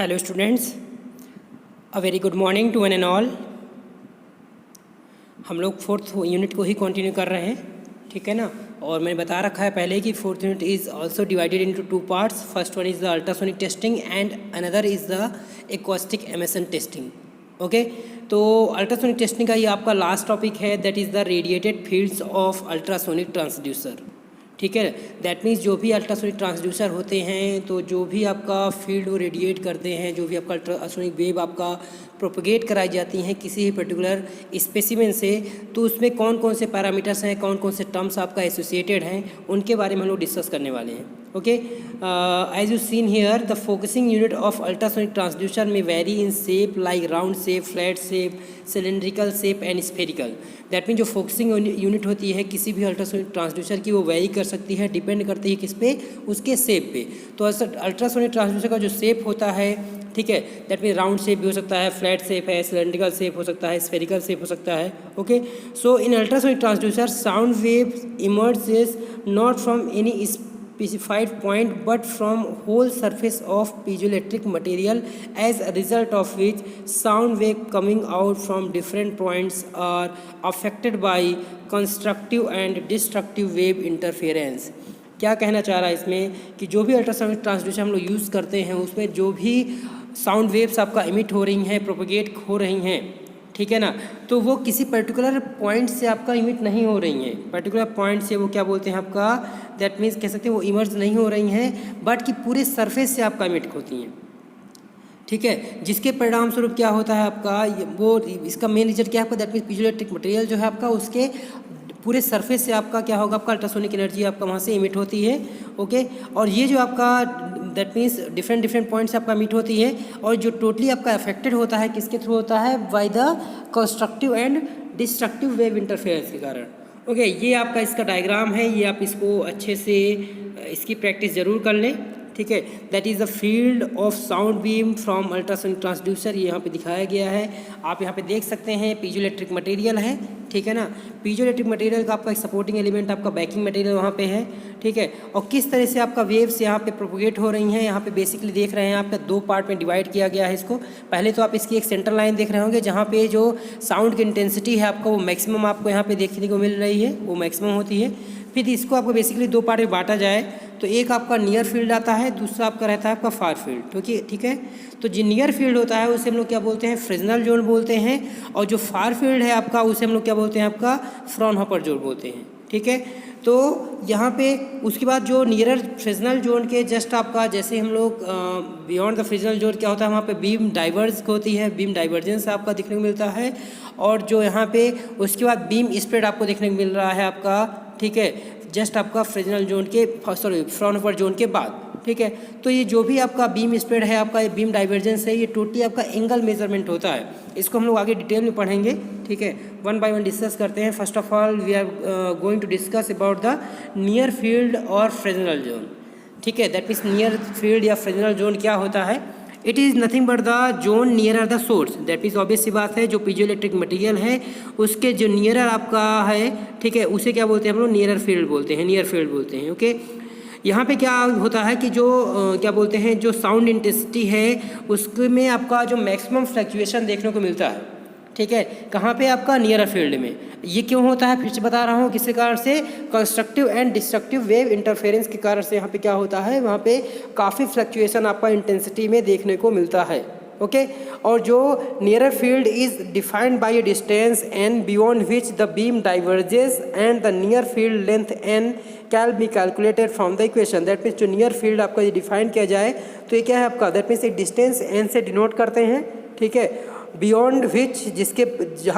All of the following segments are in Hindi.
Hello students, a very good morning to one and all. हम लोग फोर्थ यूनिट को ही कंटिन्यू कर रहे हैं, ठीक है ना। और मैंने बता रखा है पहले कि fourth unit is also divided into two parts. First one is the ultrasonic testing and another is the acoustic emission testing. Okay, तो अल्ट्रासोनिक टेस्टिंग का ये आपका लास्ट टॉपिक है, that is the radiated fields of ultrasonic transducer. ठीक है, दैट मीन्स जो भी अल्ट्रासोनिक ट्रांसड्यूसर होते हैं तो जो भी आपका फील्ड वो रेडिएट करते हैं, जो भी आपका अल्ट्रासोनिक वेव आपका प्रोपगेट कराई जाती हैं किसी भी पर्टिकुलर स्पेसिमेन से, तो उसमें कौन कौन से पैरामीटर्स हैं, कौन कौन से टर्म्स आपका एसोसिएटेड हैं, उनके बारे में हम लोग डिस्कस करने वाले हैं। Okay, as you seen here the focusing unit of ultrasonic transducer में vary in shape like round shape, flat shape, cylindrical shape and spherical. That mean जो फोकसिंग यूनिट होती है किसी भी अल्ट्रासोनिक ट्रांसड्यूसर की, वो वेरी कर सकती है, डिपेंड करती है किस पे, उसके शेप पे। तो अल्ट्रासोनिक ट्रांसड्यूसर का जो शेप होता है, ठीक है, दैट मीन राउंड शेप भी हो सकता है, फ्लैट शेप है, सिलेंड्रिकल शेप हो सकता है, स्फेरिकल शेप हो सकता है। Okay, so in ultrasonic transducer sound wave emerges not from any specified point but from whole surface of piezoelectric material, as a result of which sound wave coming out from different points are affected by constructive and destructive wave interference। क्या कहना चाह रहा है इसमें कि जो भी अल्ट्रासोनिक ट्रांसड्यूसर हम लोग यूज़ करते हैं उसमें जो भी साउंड वेव्स आपका इमिट हो रही हैं, प्रोपगेट हो रही हैं, ठीक है ना, तो वो किसी पर्टिकुलर पॉइंट से आपका इमिट नहीं हो रही हैं। पर्टिकुलर पॉइंट से वो क्या बोलते हैं आपका, दैट मीन्स कह सकते हैं वो इमर्ज नहीं हो रही हैं, बट कि पूरे सरफेस से आपका इमिट होती हैं। ठीक है, जिसके परिणाम स्वरूप क्या होता है आपका, वो इसका मेन रिजल्ट क्या है आपका, दैट मीन्स पीजोइलेक्ट्रिक मटेरियल जो है आपका उसके पूरे सरफेस से आपका क्या होगा, आपका अल्ट्रासोनिक एनर्जी आपका वहाँ से इमिट होती है। ओके, और ये जो आपका दैट मीन्स डिफरेंट पॉइंट से आपका इमिट होती है, और जो टोटली आपका अफेक्टेड होता है किसके थ्रू होता है, by the constructive and destructive wave interference के कारण। ओके, ये आपका इसका डायग्राम है, ये आप इसको अच्छे से इसकी प्रैक्टिस ज़रूर कर लें। ठीक है, that is the field of sound beam from ultrasonic transducer, ये यहाँ पे दिखाया गया है। आप यहाँ पे देख सकते हैं पीजोइलेक्ट्रिक मटेरियल है, ठीक है ना। पीजोइलेक्ट्रिक मटेरियल का आपका एक सपोर्टिंग एलिमेंट आपका बैकिंग मटेरियल वहाँ पे है, ठीक है। और किस तरह से आपका वेव्स यहाँ पे प्रोपोगेट हो रही हैं, यहाँ पे बेसिकली देख रहे हैं आपका दो पार्ट में डिवाइड किया गया है इसको। पहले तो आप इसकी एक सेंटर लाइन देख रहे होंगे जहाँ पे जो साउंड की इंटेंसिटी है आपका वो मैक्सिमम आपको यहाँ पे देखने को मिल रही है, वो मैक्सिमम होती है। फिर इसको आपको बेसिकली दो पार्ट में बांटा जाए तो एक आपका नियर फील्ड आता है, दूसरा आपका रहता है आपका फार फील्ड। ठीक है, तो जो नियर फील्ड होता है उसे हम लोग क्या बोलते हैं, फ्रेजनल जोन बोलते हैं, और जो फार फील्ड है आपका उसे हम लोग क्या बोलते हैं, आपका फ्रॉनहोफर जोन बोलते हैं। ठीक है, तो यहाँ पे उसके बाद जो नियरर फ्रेजनल जोन के जस्ट आपका जैसे हम लोग बियॉन्ड द फ्रेजनल जोन क्या होता है, वहाँ पे बीम डाइवर्ज होती है, बीम डाइवर्जेंस आपका देखने को मिलता है, और जो यहाँ पे उसके बाद बीम स्प्रेड आपको देखने को मिल रहा है आपका, ठीक है, जस्ट आपका फ्रेजनल जोन के फ्रॉनहोफर जोन के बाद। ठीक है, तो ये जो भी आपका बीम स्प्रेड है, आपका बीम डाइवर्जेंस है, ये टोटली आपका एंगल मेजरमेंट होता है। इसको हम लोग आगे डिटेल में पढ़ेंगे, ठीक है, वन बाय वन डिस्कस करते हैं। First of all we are going to discuss about the near field और फ्रेजनल जोन। ठीक है, दैट मीन्स नियर फील्ड या फ्रेजनल जोन क्या होता है, it is nothing but the zone nearer the source. That means obvious सी बात है, जो पीजोइलेक्ट्रिक मटेरियल है उसके जो नियरर आपका है, ठीक है, उसे क्या बोलते हैं हम लोग, नियरर फील्ड बोलते हैं, नियर फील्ड बोलते हैं। ओके, यहाँ पे क्या होता है कि जो क्या बोलते हैं, जो साउंड इंटेंसिटी है उसमें आपका जो मैक्सिमम फ्लक्चुएशन देखने को मिलता है। ठीक है, कहाँ पे आपका, नियर फील्ड में। ये क्यों होता है, फिर से बता रहा हूँ, किसके कारण से, constructive and destructive wave interference के कारण से यहाँ पे क्या होता है, वहाँ पे काफ़ी फ्लक्चुएशन आपका इंटेंसिटी में देखने को मिलता है। ओके, और जो nearer field is defined by a distance N beyond which the beam diverges and the near field length N can be calculated from the equation. That means जो नियर फील्ड आपका ये डिफाइन किया जाए तो ये क्या है आपका, दैट मीन्स एक डिस्टेंस एन से डिनोट करते हैं। ठीक है, बियॉन्ड विच जिसके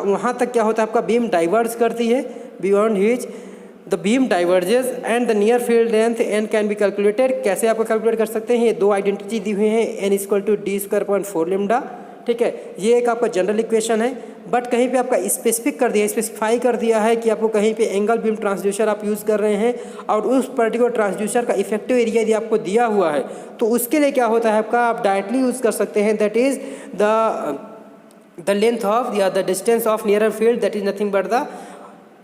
वहाँ तक क्या होता है आपका बीम डाइवर्ज करती है, beyond which the beam diverges and the near field length N can be calculated. कैसे आपको कैलकुलेट कर सकते हैं, ये दो आइडेंटिटी दी हुई हैं, N equal to D square upon 4 lambda. ठीक है, ये एक आपका जनरल इक्वेशन है, बट कहीं पे आपका स्पेसिफिक कर दिया, स्पेसिफाई कर दिया है कि आपको कहीं पे एंगल बीम ट्रांसड्यूसर आप यूज़ कर रहे हैं और उस पर्टिकुलर ट्रांसड्यूसर का इफेक्टिव एरिया यदि आपको दिया हुआ है तो उसके लिए क्या होता है आपका, आप डायरेक्टली यूज़ कर सकते हैं, that is the length of या the distance of nearer field, that is nothing but the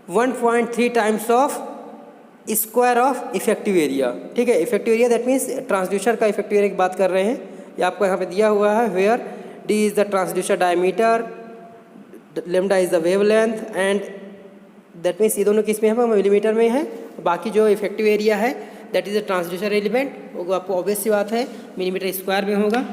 1.3 times of square of effective area. ठीक है, effective area that means transducer का इफेक्टिव एरिया की बात कर रहे हैं, ये आपको यहाँ पे दिया हुआ है, where D is the transducer diameter, lambda is the wavelength and that means ये दोनों किस में है, मिलीमीटर में है। बाकी जो इफेक्टिव एरिया है that is the transducer element, वो आपको ऑब्वियस सी बात है मिलीमीटर स्क्वायर में होगा।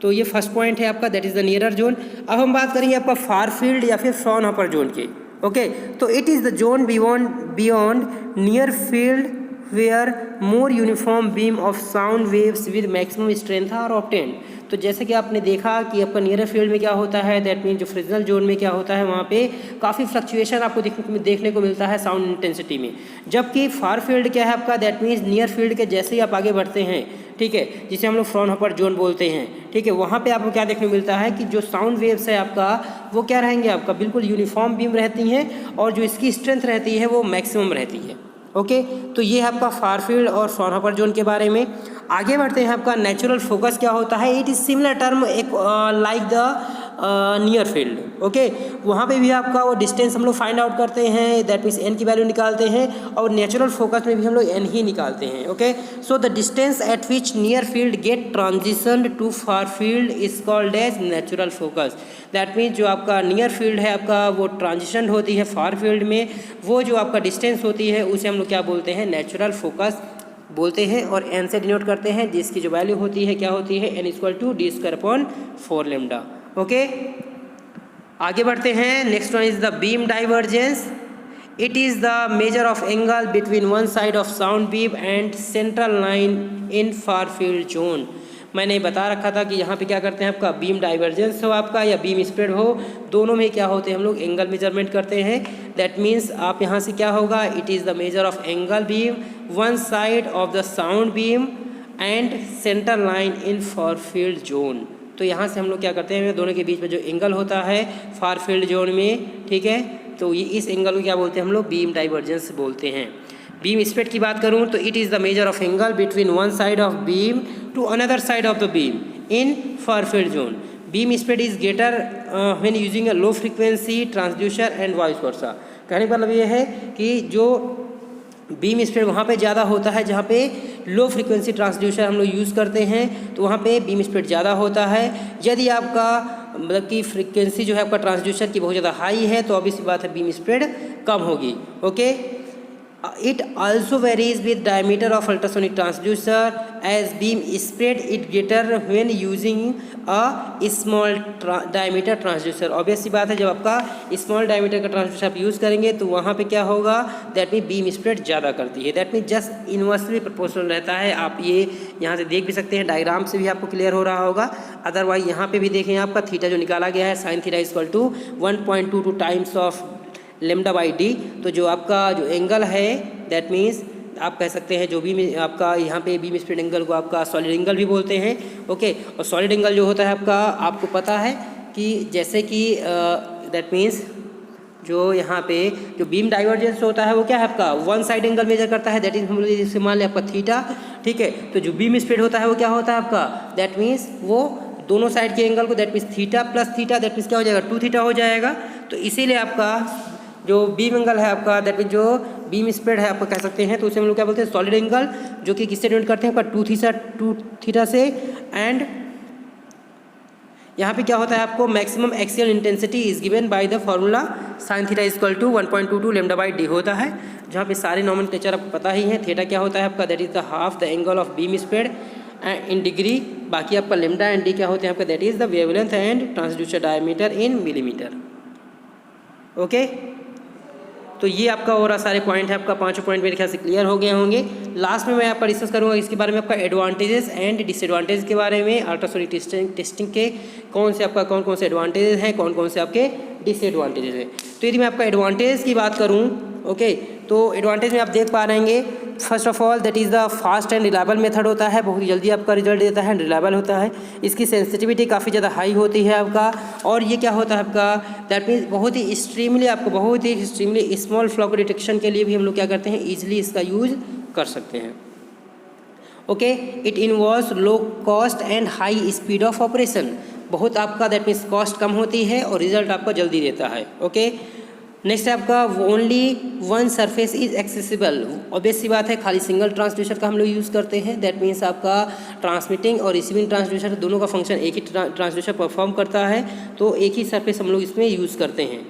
तो ये फर्स्ट पॉइंट है आपका, that is the nearer zone. अब हम बात करेंगे आपका फार फील्ड या फिर फ्रॉनहोफर जोन की। ओके, तो it is the zone beyond near field where more uniform beam of sound waves with maximum strength are obtained. तो जैसे कि आपने देखा कि आपका नियर फील्ड में क्या होता है, दैट मीन जो फ्रिजनल जोन में क्या होता है, वहाँ पे काफ़ी फ्लक्चुएशन आपको देखने को मिलता है साउंड इंटेंसिटी में। जबकि फार फील्ड क्या है आपका, दैट मीन्स नियर फील्ड के जैसे ही आप आगे बढ़ते हैं, ठीक है, जिसे हम लोग फ्रॉनहोफर जोन बोलते हैं, ठीक है, वहाँ पे आपको क्या देखने को मिलता है कि जो साउंड वेव्स है आपका वो क्या रहेंगे, आपका बिल्कुल यूनिफॉर्म बीम रहती हैं और जो इसकी स्ट्रेंथ रहती है वो मैक्सिमम रहती है। ओके, तो ये है आपका फार फील्ड और फ्रॉनहोफर जोन के बारे में। आगे बढ़ते हैं, आपका नेचुरल फोकस क्या होता है। इट इज़ सिमिलर टर्म एक like the near field. Okay, वहाँ पे भी आपका वो डिस्टेंस हम लोग फाइंड आउट करते हैं, दैट मीन्स एन की वैल्यू निकालते हैं, और नेचुरल फोकस में भी हम लोग एन ही निकालते हैं। Okay, so the distance at which near field get transition to far field is called as natural focus. That means जो आपका नियर फील्ड है आपका वो ट्रांजिशन होती है फार फील्ड में, वो जो आपका डिस्टेंस होती है उसे हम लोग क्या बोलते हैं, नेचुरल फोकस बोलते हैं, और एन से डिनोट करते हैं, जिसकी जो वैल्यू होती है क्या होती है, N equal to D square upon 4 lambda. Okay, आगे बढ़ते हैं। Next one is the beam divergence. It is the measure of angle between one side of sound beam and central line in far field zone. मैंने बता रखा था कि यहाँ पे क्या करते हैं, आपका बीम डाइवर्जेंस हो आपका या बीम स्प्रेड हो, दोनों में क्या होते हैं, हम लोग एंगल मेजरमेंट करते हैं। दैट मीन्स आप यहाँ से क्या होगा, it is the measure of angle beam one side of the sound beam and central line in far field zone. तो यहाँ से हम लोग क्या करते हैं, दोनों के बीच में जो एंगल होता है फार फील्ड जोन में, ठीक है, तो ये इस एंगल को क्या बोलते हैं हम लोग, बीम डाइवर्जेंस बोलते हैं। बीम स्प्रेड की बात करूँ तो it is the measure of angle between one side of beam to another side of the beam in far field zone. Beam spread is greater when using a low frequency transducer and vice versa. कहने का मतलब ये है कि जो बीम स्प्रेड वहाँ पे ज़्यादा होता है जहाँ पे लो फ्रीक्वेंसी ट्रांसड्यूसर हम लोग यूज़ करते हैं, तो वहाँ पे बीम स्प्रेड ज़्यादा होता है। यदि आपका मतलब कि फ्रीक्वेंसी जो है आपका ट्रांसड्यूसर की बहुत ज़्यादा हाई है तो ऑब्वियस बात है बीम स्प्रेड कम होगी। Okay, it also varies with diameter of ultrasonic transducer as beam spread it greater when using a small diameter transducer। Obvious सी बात है जब आपका स्मॉल डायमीटर का ट्रांसड्यूसर आप यूज़ करेंगे तो वहाँ पे क्या होगा, दैट मीन बीम स्प्रेड ज़्यादा करती है, that mean just inversely proportional रहता है। आप ये यहाँ से देख भी सकते हैं, डायग्राम से भी आपको क्लियर हो रहा होगा। अदरवाइज यहाँ पे भी देखें, आपका थीटा जो निकाला गया है sine theta equal to 1.22 times of lambda by D. तो जो आपका जो एंगल है दैट मीन्स आप कह सकते हैं जो भी आपका यहाँ पे बीम स्प्रेड एंगल को आपका सॉलिड एंगल भी बोलते हैं। ओके, और सॉलिड एंगल जो होता है आपका, आपको पता है कि जैसे कि दैट मीन्स जो यहाँ पे जो बीम डाइवर्जेंस होता है वो क्या है आपका वन साइड एंगल मेजर करता है, दैट इज हम लोग मान लें आपका थीटा, ठीक है। तो जो बीम स्प्रेड होता है वो क्या होता है आपका, दैट मीन्स वो दोनों साइड के एंगल को that means theta plus theta that means क्या हो जाएगा 2 थीटा हो जाएगा। तो इसीलिए आपका जो बीम एंगल है आपका दैट मीन जो बीम स्प्रेड है आपका कह सकते हैं, तो उसे हम लोग क्या बोलते हैं सॉलिड एंगल, जो कि किससे डिनोट करते हैं आपका 2 थीटा से। एंड यहाँ पे क्या होता है आपको maximum axial intensity is given by the formula sine theta equal to 1.22 lambda by D होता है, जहाँ पे सारे नॉमेनक्लेचर आपको पता ही है। थीटा क्या होता है आपका, that is the half the angle of beam spread in degree. बाकी आपका लेमडा एंड डी क्या होते हैं आपका, that is the wavelength and transducer diameter in millimetre. Okay, तो ये आपका और सारे पॉइंट है आपका, 5 पॉइंट मेरे ख्याल से क्लियर हो गए होंगे। लास्ट में मैं आपका डिस्कस करूँगा इसके बारे में, आपका एडवांटेजेस एंड डिसएडवांटेज के बारे में, अल्ट्रासोनिक टेस्टिंग के कौन से एडवांटेजेस हैं, कौन कौन से आपके डिसएडवांटेजेस हैं। तो यदि मैं आपका एडवांटेज की बात करूँ, ओके, तो एडवांटेज में आप देख पा रहेंगे first of all that is the fast and reliable method होता है, बहुत जल्दी आपका रिजल्ट देता है, रिलायबल होता है। इसकी सेंसिटिविटी काफ़ी ज़्यादा हाई होती है आपका, और ये क्या होता है आपका, दैट मीन्स बहुत ही एक्सट्रीमली स्मॉल फ्लॉ को डिटेक्शन के लिए भी हम लोग क्या करते हैं, ईजिली इसका यूज कर सकते हैं। Okay, it involves low cost and high speed of operation. बहुत आपका दैट मीन्स कॉस्ट कम होती है और रिजल्ट आपको जल्दी देता है। ओके, नेक्स्ट है आपका only one surface is accessible. Obvious सी बात है, खाली सिंगल ट्रांसड्यूसर का हम लोग यूज़ करते हैं। दैट मीन्स आपका ट्रांसमिटिंग और रिसीविंग ट्रांसड्यूसर दोनों का फंक्शन एक ही ट्रांसड्यूसर परफॉर्म करता है, तो एक ही सरफेस हम लोग इसमें यूज़ करते हैं।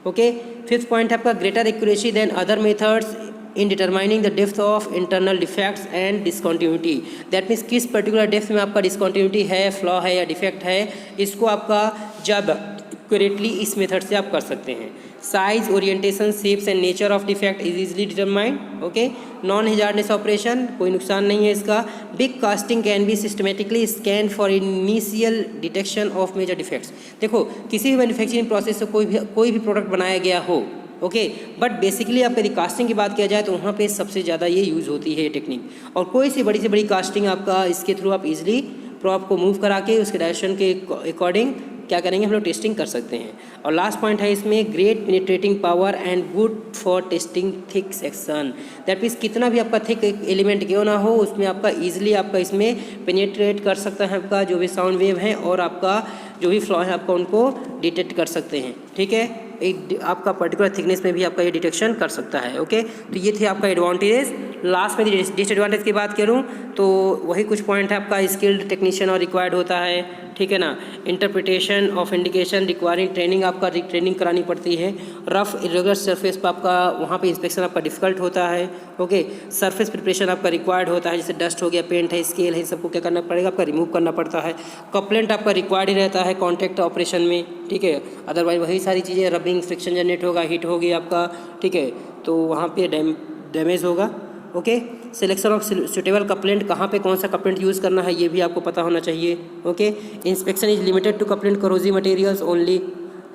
ओके, फिफ्थ पॉइंट है आपका greater accuracy than other methods in determining the depth of internal defects and discontinuity. That means किस पर्टिकुलर डेप्थ में आपका डिसकॉन्टिन्यूटी है, फ्लॉ है या डिफेक्ट है, इसको आपका ज़्यादा एक्यूरेटली इस मेथड से आप कर सकते हैं। Size, orientation, shapes and nature of defect is easily determined. Okay, non hazardousness operation, कोई नुकसान नहीं है इसका। Big casting can be systematically scan for initial detection of major defects. देखो, किसी भी मैन्युफैक्चरिंग प्रोसेस से कोई भी प्रोडक्ट बनाया गया हो, ओके, बट बेसिकली आप यदि कास्टिंग की बात किया जाए तो वहाँ पे सबसे ज़्यादा ये यूज़ होती है ये टेक्निक। और कोई सी बड़ी कास्टिंग आपका इसके थ्रू आप इजीली प्रॉप को मूव करा के उसके डायरेक्शन के अकॉर्डिंग क्या करेंगे हम लोग टेस्टिंग कर सकते हैं। और लास्ट पॉइंट है इसमें great penetrating power and good for testing thick section. That means कितना भी आपका थिक एलिमेंट क्यों ना हो, उसमें आपका ईजिली आपका इसमें पेनिट्रेट कर सकता है आपका जो भी साउंड वेव है, और आपका जो भी फ्लॉ है आपका उनको डिटेक्ट कर सकते हैं। ठीक है, एक आपका पर्टिकुलर थिकनेस में भी आपका ये डिटेक्शन कर सकता है। ओके, तो ये थे आपका एडवांटेजेस। लास्ट में डिसएडवांटेज की बात करूँ तो वही कुछ पॉइंट है आपका स्किल्ड टेक्नीशियन और रिक्वायर्ड होता है। ठीक है ना, interpretation of indication requiring training, आपका ट्रेनिंग करानी पड़ती है। रफ इरेगुलर सरफेस पर आपका वहाँ पे इंस्पेक्शन आपका डिफिकल्ट होता है। ओके, सरफेस प्रिपरेशन आपका रिक्वायर्ड होता है, जैसे डस्ट हो गया, पेंट है, स्केल है, सबको क्या करना पड़ेगा आपका रिमूव करना पड़ता है। कपलेंट आपका रिक्वायर्ड ही रहता है कॉन्टैक्ट ऑपरेशन में। ठीक है, अदरवाइज वही सारी चीज़ें रबिंग, फ्रिक्शन जनरेट होगा, हीट होगी आपका। ठीक है, तो वहाँ पे डैमेज होगा। Okay, selection of suitable complaint, कहाँ पे कौन सा कपलेंट यूज़ करना है ये भी आपको पता होना चाहिए। Okay, inspection is limited to couplant corrosive materials only.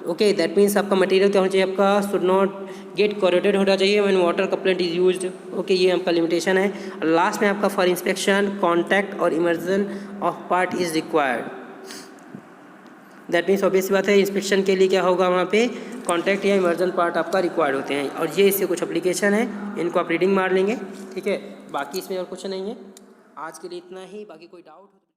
Okay, that means आपका मटेरियल क्या होना चाहिए, आपका शुड नॉट गेट कोरेटेड होना चाहिए when water couplant is used. Okay, ये आपका लिमिटेशन है। लास्ट में आपका फॉर इंस्पेक्शन कॉन्टैक्ट और immersion of part is required. That means obvious बात है, इंस्पेक्शन के लिए क्या होगा वहाँ पे कॉन्टैक्ट या इमर्जन पार्ट आपका रिक्वायर्ड होते हैं। और ये इससे कुछ एप्लीकेशन है, इनको आप रीडिंग मार लेंगे। ठीक है, बाकी इसमें और कुछ नहीं है। आज के लिए इतना ही, बाकी कोई डाउट